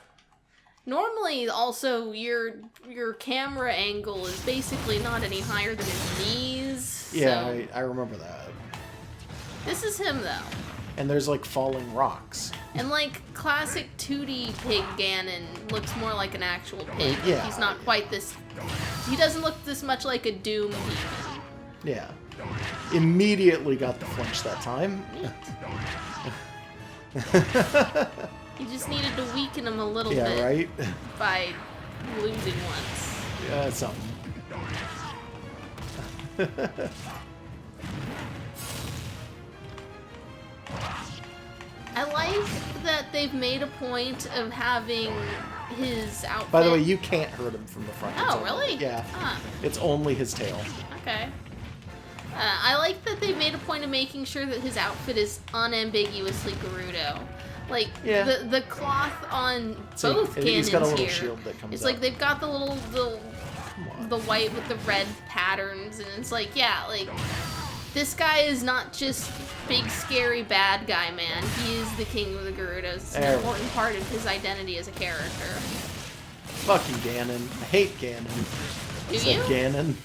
Normally, also, your camera angle is basically not any higher than his knees. Yeah, so. I remember that. This is him, though. And there's like falling rocks. And like classic 2D pig Ganon looks more like an actual pig. Yeah. He's not quite this... He doesn't look this much like a Doom demon. Yeah. Immediately got the flinch that time. You just needed to weaken him a little bit. Yeah, right? By losing once. Yeah, something. I like that they've made a point of having his outfit... By the way, you can't hurt him from the front. Oh, really? Yeah. Huh. It's only his tail. Okay. I like that they made a point of making sure that his outfit is unambiguously Gerudo. Like, Yeah. the cloth on So both Ganons he's got a little here, shield that comes it's up. like they've got the little, Come on. the white with the red patterns, and it's like, yeah, like, this guy is not just big, scary, bad guy, man. He is the king of the Gerudos. It's an important part of his identity as a character. Fucking Ganon. I hate Ganon. Do Said you? Ganon.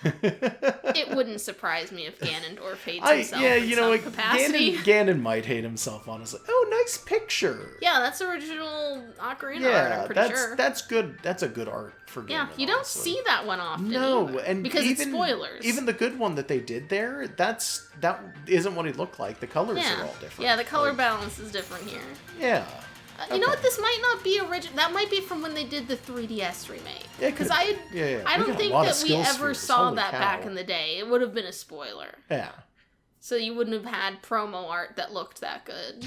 It wouldn't surprise me if Ganondorf hates himself yeah, in you know, some like capacity. Ganon might hate himself, honestly. Oh, nice picture. Yeah, that's original Ocarina art, I'm pretty sure. That's good. That's a good art for Ganon. Yeah, you don't honestly. see that one often. No, either, and because even, it's spoilers. Even the good one that they did there, that isn't what he looked like. The colors are all different. Yeah, the color balance is different here. Yeah. You know what? This might not be original. That might be from when they did the 3DS remake. Yeah, because yeah. I We don't got a think lot of that we skill ever spheres. saw Holy that cow. back in the day. It would have been a spoiler. Yeah. So you wouldn't have had promo art that looked that good.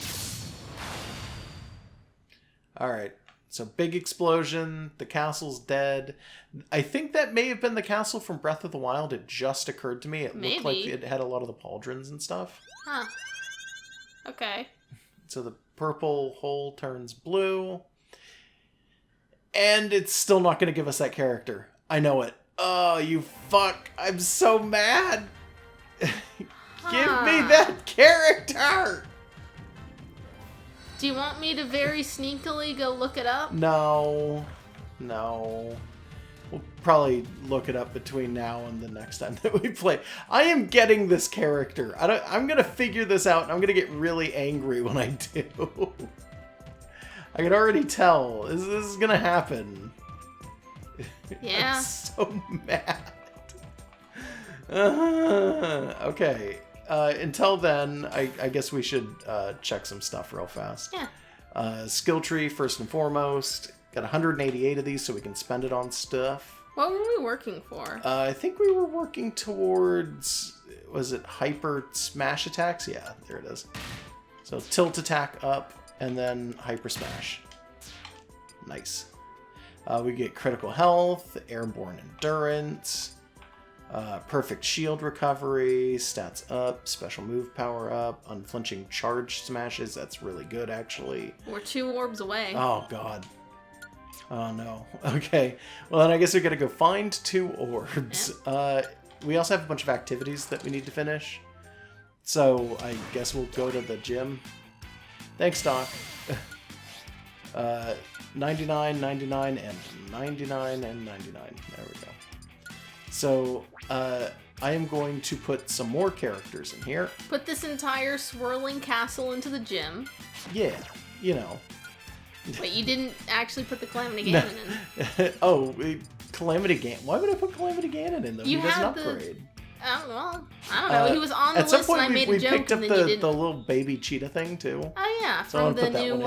All right. So big explosion. The castle's dead. I think that may have been the castle from Breath of the Wild. It just occurred to me. It looked like it had a lot of the pauldrons and stuff. Huh. Okay. So the purple hole turns blue. And it's still not going to give us that character. I know it. Oh, you fuck. I'm so mad. Give me that character. Do you want me to very sneakily go look it up? No. We'll probably look it up between now and the next time that we play. I am getting this character. I'm going to figure this out, and I'm going to get really angry when I do. I can already tell. This is going to happen. Yeah. I'm so mad. Okay. Until then, I guess we should check some stuff real fast. Yeah. Skill tree, first and foremost. Got 188 of these, so we can spend it on stuff. What were we working for? I think we were working towards, was it hyper smash attacks? Yeah, there it is. So tilt attack up, and then hyper smash. Nice. We get critical health, airborne endurance, perfect shield recovery, stats up, special move power up, unflinching charge smashes. That's really good, actually. We're 2 orbs away. Oh, God. Oh, no. Okay. Well, then I guess we're going to go find 2 orbs. Yeah. We also have a bunch of activities that we need to finish. So I guess we'll go to the gym. Thanks, Doc. 99, 99, and 99, and 99. There we go. So, I am going to put some more characters in here. Put this entire swirling castle into the gym. Yeah, you know. Wait, you didn't actually put the Calamity Ganon in. Oh, Calamity Ganon. Why would I put Calamity Ganon in, though? He doesn't upgrade. Well, I don't know. He was on the list and I made a joke we picked up and then you didn't. The little baby cheetah thing, too. Oh, yeah. From the new,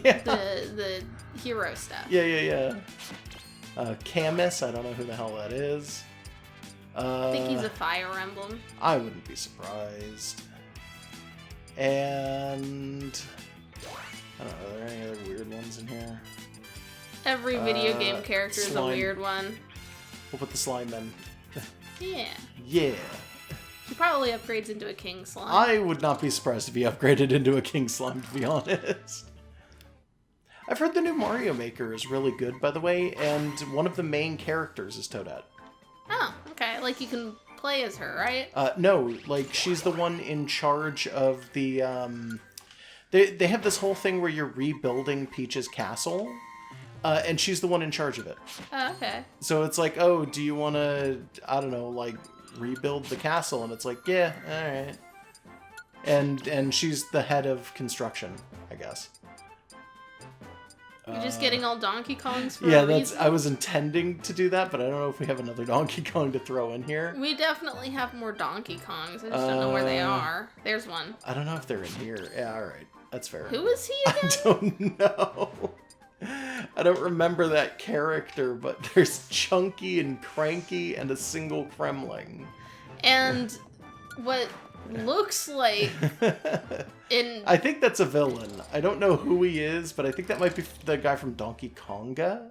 the hero stuff. Yeah. Camus, I don't know who the hell that is. I think he's a Fire Emblem. I wouldn't be surprised. And I don't know, are there any other weird ones in here? Every video game character is a weird one. We'll put the slime then. Yeah. Yeah. He probably upgrades into a king slime. I would not be surprised if he upgraded into a king slime, to be honest. I've heard the new Mario Maker is really good, by the way, and one of the main characters is Toadette. Oh, okay. Like, you can play as her, right? No, like, she's the one in charge of the, They have this whole thing where you're rebuilding Peach's castle, and she's the one in charge of it. Oh, okay. So it's like, oh, do you want to, I don't know, like, rebuild the castle? And it's like, yeah, alright. And she's the head of construction, I guess. You're just getting all Donkey Kongs for a reason? I was intending to do that, but I don't know if we have another Donkey Kong to throw in here. We definitely have more Donkey Kongs. I just don't know where they are. There's one. I don't know if they're in here. Yeah, alright. That's fair. Who is he again? I don't know. I don't remember that character, but there's Chunky and Cranky and a single Kremling. And what looks like I think that's a villain. I don't know who he is, but I think that might be the guy from Donkey Konga.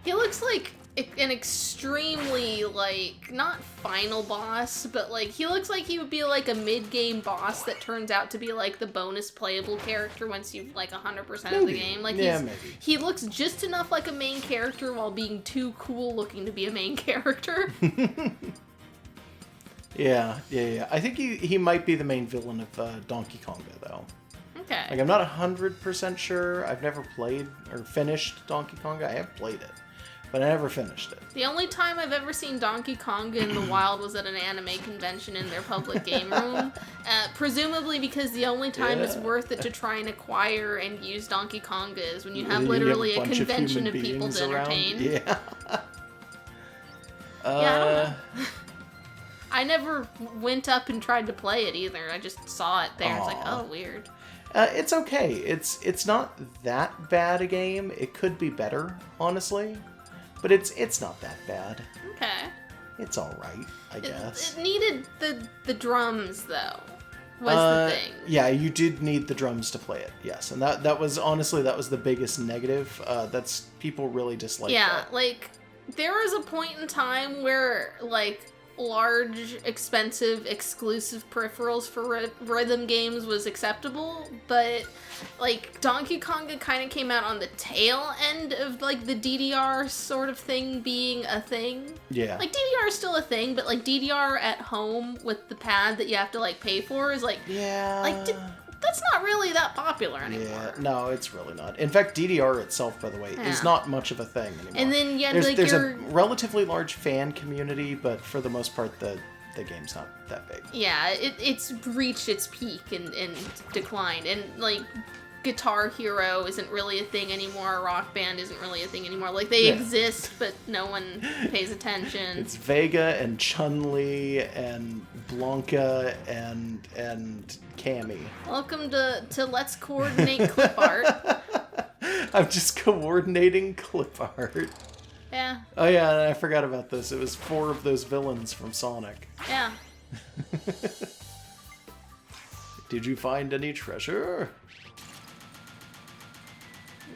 He looks like an extremely, like, not final boss, but, like, he looks like he would be, like, a mid-game boss that turns out to be, like, the bonus playable character once you've, like, 100% of the game. Like, maybe. He looks just enough like a main character while being too cool looking to be a main character. Yeah. I think he might be the main villain of Donkey Konga, though. Okay. Like, I'm not 100% sure. I've never played or finished Donkey Konga. I have played it, but I never finished it. The only time I've ever seen Donkey Konga in the wild was at an anime convention in their public game room. Presumably because the only time it's worth it to try and acquire and use Donkey Konga is when you have literally a convention of people to entertain. Yeah. Yeah, I don't know. I never went up and tried to play it either. I just saw it there. It's like, oh, weird. It's okay. It's not that bad a game. It could be better, honestly. But it's not that bad. Okay. It's alright, I guess. It needed the drums, though, was the thing. Yeah, you did need the drums to play it, yes. And that was, honestly, that was the biggest negative. That's, people really disliked that. Like, there was a point in time where, like, large, expensive, exclusive peripherals for rhythm games was acceptable, but, like, Donkey Konga kind of came out on the tail end of, like, the DDR sort of thing being a thing. Yeah. Like, DDR is still a thing, but, like, DDR at home with the pad that you have to, like, pay for is, like... Yeah. Like, that's not really that popular anymore. Yeah, no, it's really not. In fact, DDR itself, by the way, is not much of a thing anymore. And then, there's a relatively large fan community, but for the most part, the game's not that big. Yeah, it's reached its peak and declined. And, like, Guitar Hero isn't really a thing anymore. Rock Band isn't really a thing anymore. Like, they exist, but no one pays attention. It's Vega and Chun-Li and Blanca and Cammy. Welcome to Let's Coordinate Clip Art. I'm just coordinating clip art. Yeah. Oh yeah, I forgot about this. It was 4 of those villains from Sonic. Yeah. Did you find any treasure?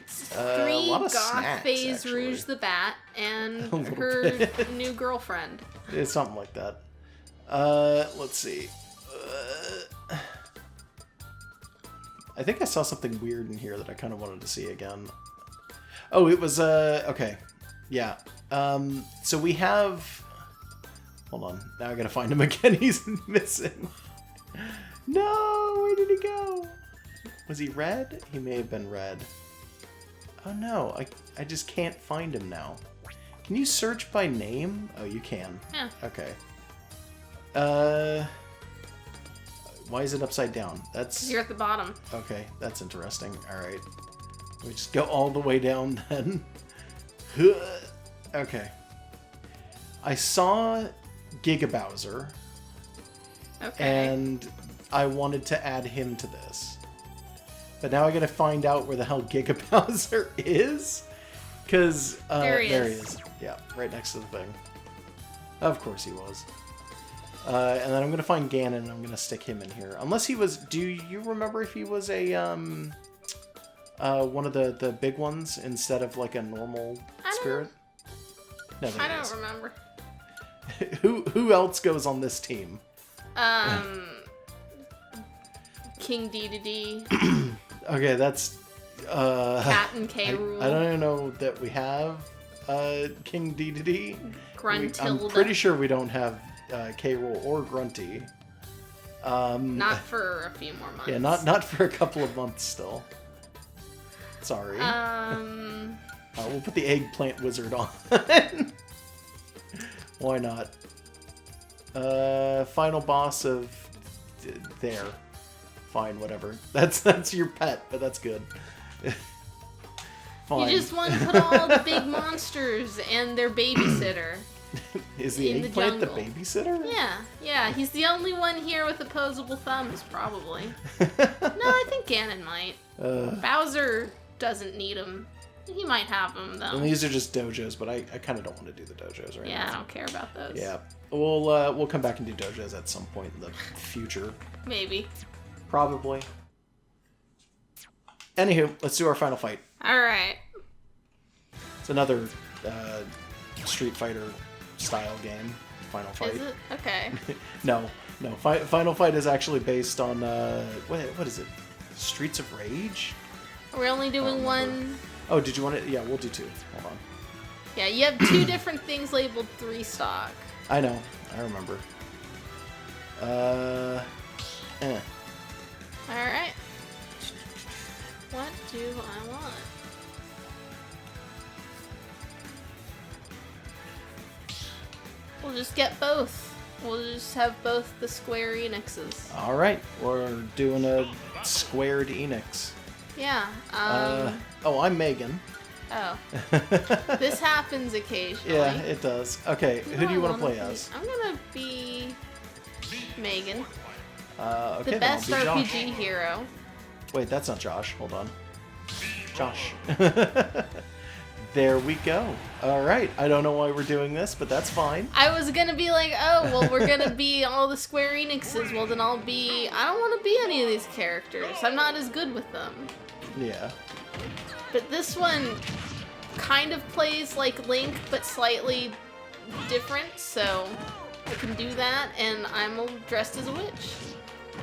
3 Goth Phase Rouge the Bat and her new girlfriend. It's something like that. Let's see. I think I saw something weird in here that I kind of wanted to see again. Oh, it was, okay. Yeah. So we have... Hold on. Now I gotta find him again. He's missing. No! Where did he go? Was he red? He may have been red. Oh no, I just can't find him now. Can you search by name? Oh, you can. Yeah. Okay. Why is it upside down? That's... You're at the bottom. Okay, that's interesting. Alright. We just go all the way down then. Okay. I saw Giga Bowser. Okay. And I wanted to add him to this. But now I gotta find out where the hell Giga Bowser is. Because, there he is. Yeah, right next to the thing. Of course he was. And then I'm gonna find Ganon and I'm gonna stick him in here. Unless he was, do you remember if he was a, one of the big ones instead of like a normal spirit? No, I don't remember. Who else goes on this team? King D. Okay, that's Cat and K. Rool. I don't even know that we have King D. Gruntilda. I'm pretty sure we don't have K. Rool or Grunty. Not for a few more months. Yeah, not for a couple of months still. Sorry. We'll put the eggplant wizard on. Why not? Final boss of there. Fine, whatever. That's your pet, but that's good. Fine. You just want to put all the big monsters and their babysitter. Is the eggplant the babysitter? Yeah. He's the only one here with opposable thumbs, probably. No, I think Ganon might. Bowser doesn't need them. He might have them, though. And these are just dojos, but I kind of don't want to do the dojos right now. Yeah, I don't care about those. Yeah. We'll come back and do dojos at some point in the future. Maybe. Probably. Anywho, let's do our final fight. Alright. It's another Street Fighter style game. Final Fight. Is it? Okay. No. Final Fight is actually based on what is it? Streets of Rage? We're only doing one. Oh, did you want to? Yeah, we'll do 2. Hold on. Yeah, you have 2 different things labeled 3 stock. I know. I remember. Alright. What do I want? We'll just get both. We'll just have both the Square Enixes. Alright, we're doing a Squared Enix. Yeah. Oh, I'm Megan. Oh. This happens occasionally. Yeah, it does. Okay, who do you want to play as? I'm gonna be Megan. Okay, the best then I'll be RPG Josh. hero. Wait, that's not Josh. Hold on. Josh. There we go. Alright, I don't know why we're doing this, but that's fine. I was gonna be like, oh, well, we're gonna be all the Square Enixes. Well, then I don't want to be any of these characters. I'm not as good with them. Yeah. But this one kind of plays like Link, but slightly different, so I can do that, and I'm dressed as a witch.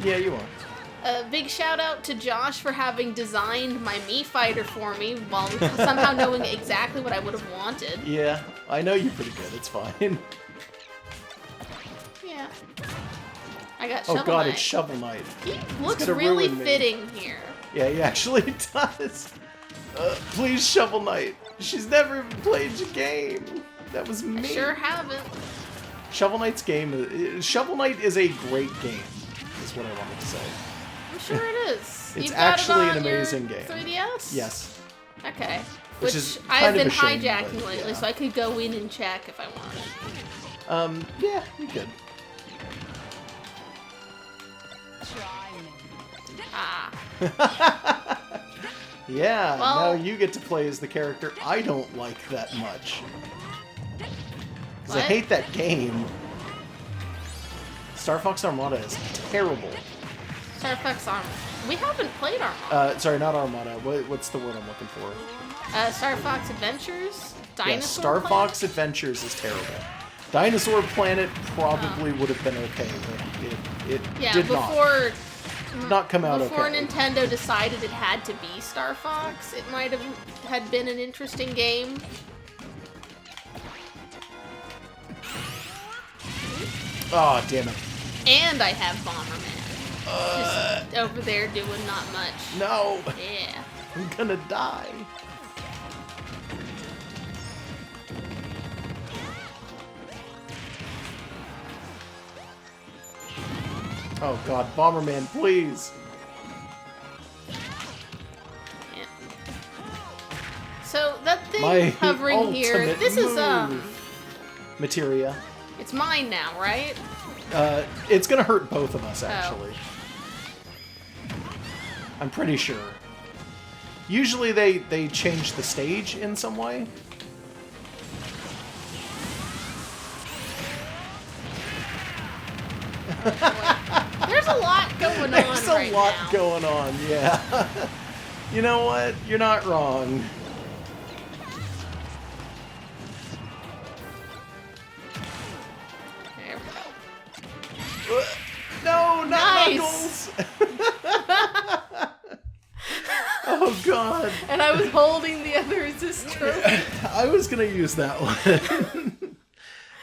Yeah, you are. A big shout out to Josh for having designed my Mii Fighter for me while somehow knowing exactly what I would have wanted. Yeah, I know you're pretty good. It's fine. Yeah. I got Shovel Knight. Oh god, it's Shovel Knight. He looks really fitting here. Yeah, he actually does. Please, Shovel Knight. She's never even played the game. That was me. I sure haven't. Shovel Knight's game. Shovel Knight is a great game. Is what I wanted to say. I'm sure it is. It's You've actually got it on an amazing your game. 3DS? Yes. Okay. Which is I've kind of been a shame, hijacking but, lately, yeah. so I could go in and check if I wanted. Yeah, you could. Ah. Yeah, Well, now you get to play as the character I don't like that much. Because I hate that game. Star Fox Armada is terrible. Star Fox Armada. We haven't played Armada. Sorry, not Armada. What's the word I'm looking for? Star Fox Adventures? Dinosaur Yeah, Star Planet? Fox Adventures is terrible. Dinosaur Planet probably would have been okay, but it did not come out before okay. Nintendo decided it had to be Star Fox, it might have had been an interesting game. Oh, damn it. And I have Bomberman. Just over there doing not much. No. Yeah. I'm gonna die. Oh god, Bomberman, please. Yeah. So that thing hovering here, this is materia. It's mine now, right? It's gonna hurt both of us actually. I'm pretty sure. Usually they change the stage in some way. There's a lot going on There's right a lot now. going on, yeah. You know what? You're not wrong. There we go. No, not Nice. Knuckles! Oh god. And I was holding the other assist trophy. I was gonna use that one.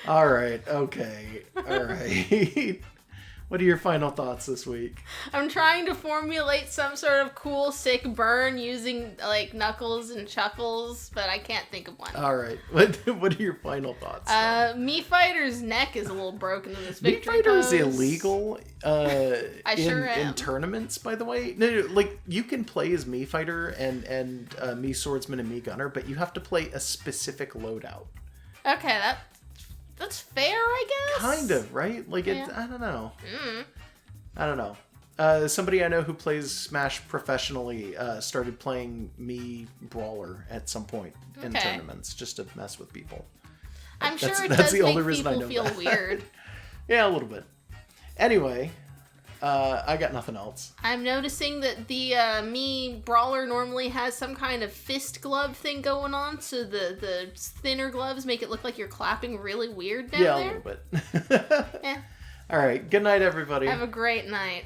Alright, okay. Alright. What are your final thoughts this week? I'm trying to formulate some sort of cool, sick burn using, like, Knuckles and Chuckles, but I can't think of one. Alright. What are your final thoughts? Mii Fighter's neck is a little broken in this victory Mii Fighter is pose. illegal sure am. in tournaments, by the way. No, like, you can play as Mii Fighter and Mii Swordsman and Mii Gunner, but you have to play a specific loadout. Okay, that's fair, I guess? Kind of, right? Like, Yeah. I don't know. Mm. I don't know. Somebody I know who plays Smash professionally started playing Mii Brawler at some point in tournaments just to mess with people. I'm sure it that's does the only make reason I people know feel that. weird. Yeah, a little bit. Anyway, I got nothing else. I'm noticing that the Mii Brawler normally has some kind of fist glove thing going on, so the thinner gloves make it look like you're clapping really weird down there. Yeah, a little bit. Yeah. All right. Good night, everybody. Have a great night.